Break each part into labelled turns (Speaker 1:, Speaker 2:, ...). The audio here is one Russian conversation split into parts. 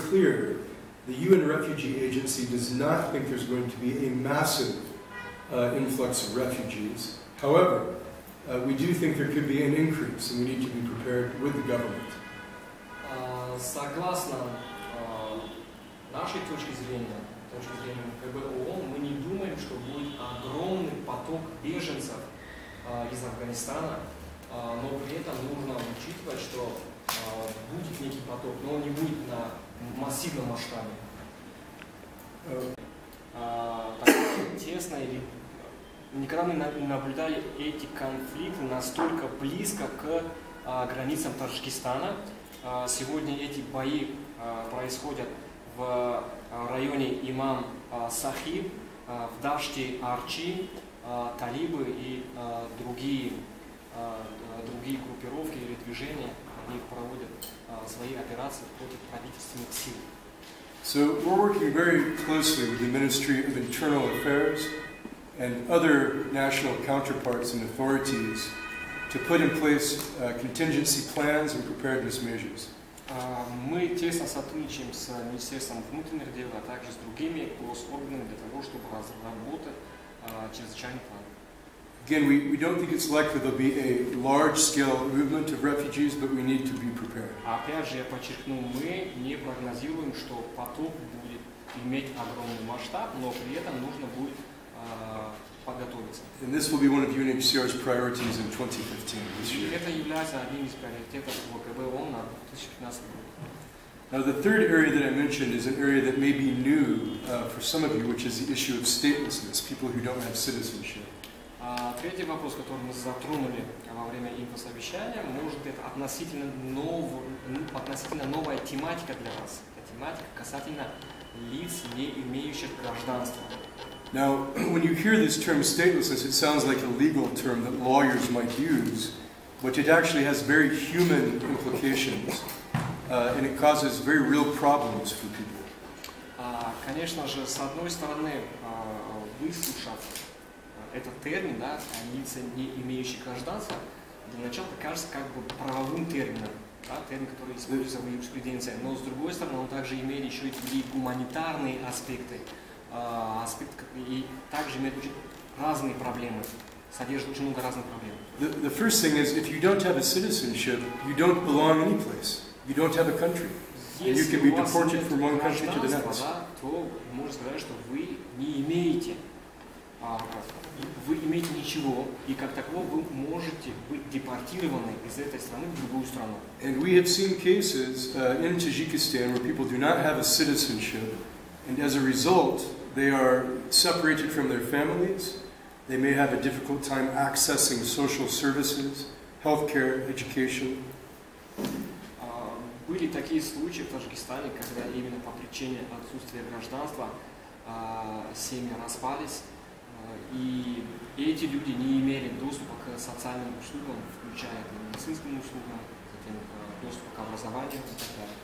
Speaker 1: clear, the UN Refugee Agency does not think there's going to be a massive influx of refugees. However, we do think there could be an increase, and we need to be prepared with the government.
Speaker 2: Согласно нашей точки зрения УВКБ ООН, мы не думаем, что будет огромный поток беженцев из Афганистана, но при этом нужно учитывать, что будет некий поток, но он не будет на массивном масштабе. Так тесно или никогда мы не наблюдали эти конфликты настолько близко к границам Таджикистана. Сегодня эти бои происходят в районе Имам Сахиб, в Даште Арчи, талибы и другие группировки или движения, они проводят свои операции против правительственных сил.
Speaker 1: So we're working very closely with the Ministry of Internal Affairs and other national counterparts and authorities to put in place contingency plans and preparedness measures.
Speaker 2: Мы тесно сотрудничаем с Министерством внутренних дел, а также с другими госорганами для того, чтобы разработать чрезвычайный план.
Speaker 1: Again, we don't think it's likely there'll be a large-scale movement of refugees, but we need to be prepared.
Speaker 2: Опять же, я подчеркну, мы не прогнозируем, что поток будет иметь огромный масштаб, но при этом нужно будет подготовиться.
Speaker 1: And this will be one of UNHCR's priorities in 2015 this year.
Speaker 2: Это является одним из приоритетов УВКБ ООН на 2015 год.
Speaker 1: Now, the third area that I mentioned is an area that may be new for some of you, which is the issue of statelessness, people who don't have citizenship.
Speaker 2: Третий вопрос, который мы затронули во время инфосовещания, может быть, это относительно новая тематика для вас. Это тематика касательно лиц, не имеющих гражданства.
Speaker 1: Now, when you hear this term statelessness, it sounds like a legal term that lawyers might use, but it actually has very human implications, and it causes very real problems for people.
Speaker 2: Конечно же, с одной стороны, выслушав этот термин, да, лица, не имеющие гражданства, для начала кажется как бы правовым термином, да, термин, который используется в юриспруденции, но с другой стороны он также имеет еще и гуманитарные аспекты, и также имеет очень разные проблемы, содержит очень много разных проблем.
Speaker 1: The first thing is, if you don't have a citizenship, you don't belong any place. You don't have a country. And you can be deported from one country to the next.
Speaker 2: То можно сказать, что вы не имеете ничего, и как таково вы можете быть депортированы из этой страны в другую страну.
Speaker 1: And we have seen cases in Tajikistan where people do not have a citizenship, and as a result, they are separated from their families. They may have a difficult time accessing social services, healthcare, education.
Speaker 2: Были такие случаи в Таджикистане, когда именно по причине отсутствия гражданства семьи распались, и эти люди не имели доступа к социальным услугам, включая медицинским услугам, затем доступа к образованию и так далее.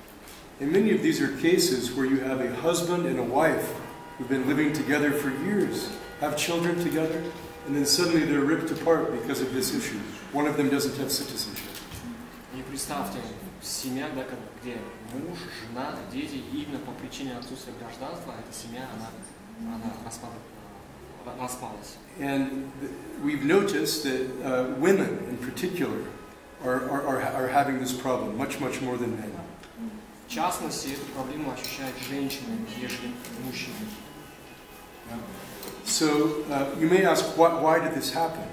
Speaker 1: And many of these are cases where you have a husband and a wife who've been living together for years, have children together, and then suddenly they're ripped apart because of this issue. One of them doesn't have citizenship.
Speaker 2: И представьте, семья, да, где муж, жена, дети, именно по причине отсутствия гражданства, эта семья, она распалась.
Speaker 1: And we've noticed that women in particular are having this problem much more than men.
Speaker 2: В частности, эту проблему ощущают женщины, нежели мужчины.
Speaker 1: So you may ask, why did this happen?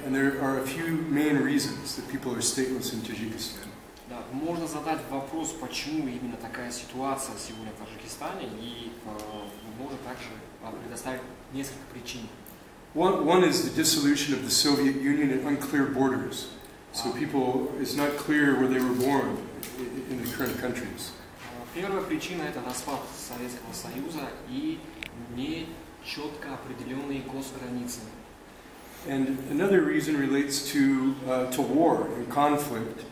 Speaker 1: And there are a few main reasons that people are stateless in Tajikistan.
Speaker 2: Да, можно задать вопрос, почему именно такая ситуация сегодня в Таджикистане, и можно также предоставить несколько причин.
Speaker 1: One is the dissolution of the Soviet Union and unclear borders. So people, it's not clear where they were born in the current countries.
Speaker 2: Первая причина – это распад Советского Союза и нечетко определенные госграницы.
Speaker 1: And another reason relates to war and conflict.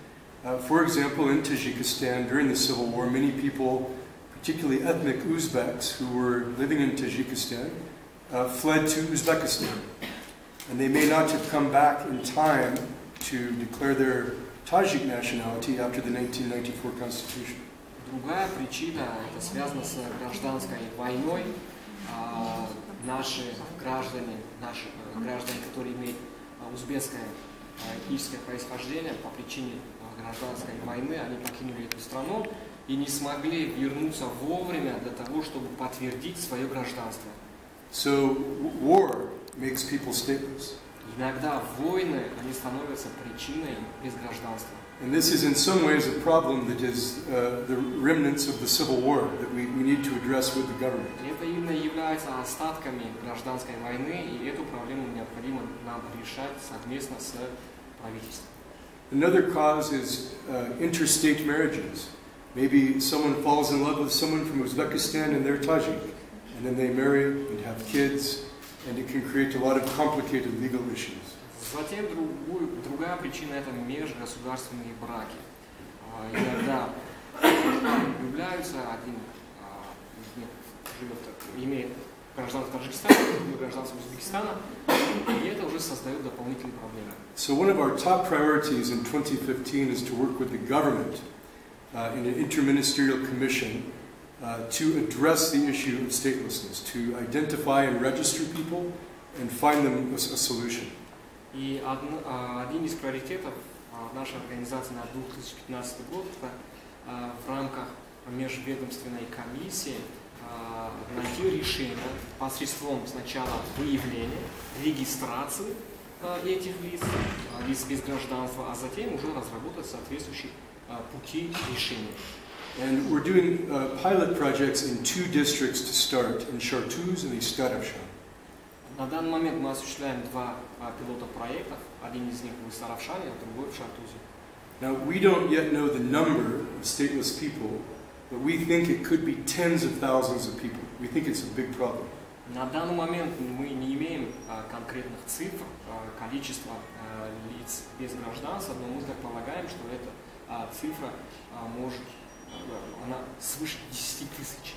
Speaker 1: For example, in Tajikistan, during the Civil War, many people, particularly ethnic Uzbeks who were living in Tajikistan, fled to Uzbekistan. And they may not have come back in time to declare their Tajik nationality after the 1994 constitution.
Speaker 2: Другая причина это связано с гражданской войной. Наши граждане, которые имеют узбекское этническое происхождение, по причине гражданской войны, они покинули эту страну и не смогли вернуться вовремя для того, чтобы подтвердить свое гражданство.
Speaker 1: So war makes people stateless.
Speaker 2: Иногда войны, они становятся причиной без гражданства.
Speaker 1: And this is in some ways a problem that is the remnants of the Civil War that we need to address with the government.
Speaker 2: Это именно является остатками гражданской войны, и эту проблему необходимо нам решать совместно с правительством.
Speaker 1: Another cause is interstate marriages. Maybe someone falls in love with someone from Uzbekistan and they're Tajik, and then they marry and have kids, and it can create a lot of complicated legal issues.
Speaker 2: Затем другая причина это межгосударственные браки. Иногда влюбляются, один из них имеет гражданство Таджикистана, другой гражданство Узбекистана, и это уже создает дополнительные проблемы.
Speaker 1: So one of our top priorities in 2015 is to work with the government in an interministerial commission to address the issue of statelessness, to identify and register people and find them a solution.
Speaker 2: И один из приоритетов нашей организации на 2015 год это в рамках межведомственной комиссии найти решение посредством сначала выявления, регистрации этих лиц без гражданства, а затем уже разработать соответствующие пути решения.
Speaker 1: And we're doing pilot projects in 2 districts to start, in Chartuz and Istaravshan.
Speaker 2: На данный момент мы осуществляем 2 пилотных проекта, один из них в Саравшане, а другой в Шартузе.
Speaker 1: Now, we don't yet know the number of stateless people, but we think it could be tens of thousands of people. We think it's a big problem.
Speaker 2: На данный момент мы не имеем конкретных цифр, количества лиц без гражданства, но мы так полагаем, что эта цифра она свыше 10 тысяч.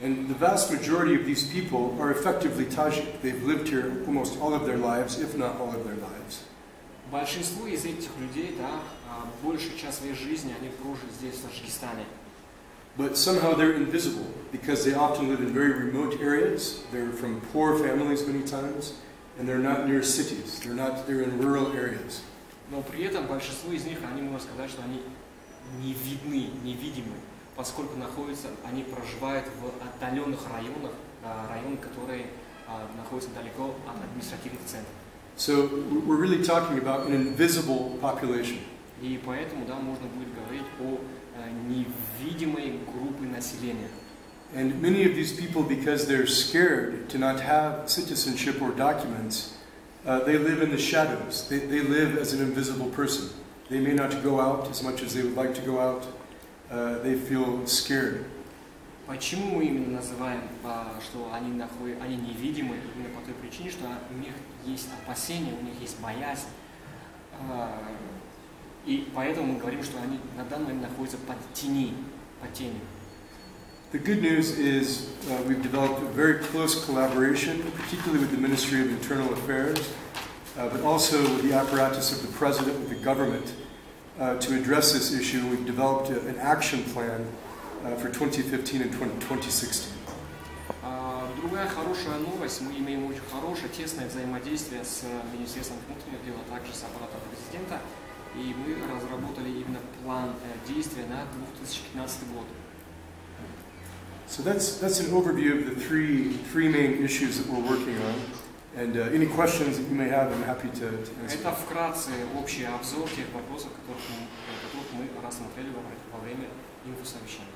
Speaker 1: And the vast majority of these people are effectively Tajik. They've lived here almost all of their lives, if not all of their lives.
Speaker 2: Большинство из этих людей, большую часть своей жизни они прожили здесь, в Таджикистане.
Speaker 1: But somehow they're invisible because they often live in very remote areas. They're from poor families many times, and they're not near cities. They're in rural areas.
Speaker 2: Но при этом большинство из них, они можно сказать, что они не видны, невидимы, поскольку они проживают в отдаленных районах, которые находятся далеко от административных центров.
Speaker 1: So we're really talking about an invisible population.
Speaker 2: И поэтому, можно будет говорить о невидимой группе населения.
Speaker 1: And many of these people, because they're scared to not have citizenship or documents, they live in the shadows. They live as an invisible person. They may not go out as much as they would like to go out. They feel scared.
Speaker 2: Почему мы именно называем, что они невидимы? Именно по той причине, что у них есть опасения, у них есть боязнь. И поэтому мы говорим, что они на данный момент находятся под тенью.
Speaker 1: The good news is we've developed a very close collaboration, particularly with the Ministry of Internal Affairs, but also with the apparatus of the President, with the government, to address this issue. We've developed an action plan for 2015 and 2016.
Speaker 2: Другая хорошая новость, мы имеем очень хорошее, тесное взаимодействие с Министерством внутренних дел, а также с аппаратом президента, и мы разработали именно план действия на 2015 год.
Speaker 1: So that's an overview of the three main issues that we're working on. And any questions that you may have, I'm happy to answer.
Speaker 2: Это вкратце общий обзор тех вопросов, которых мы рассмотрели во время инфосовещания.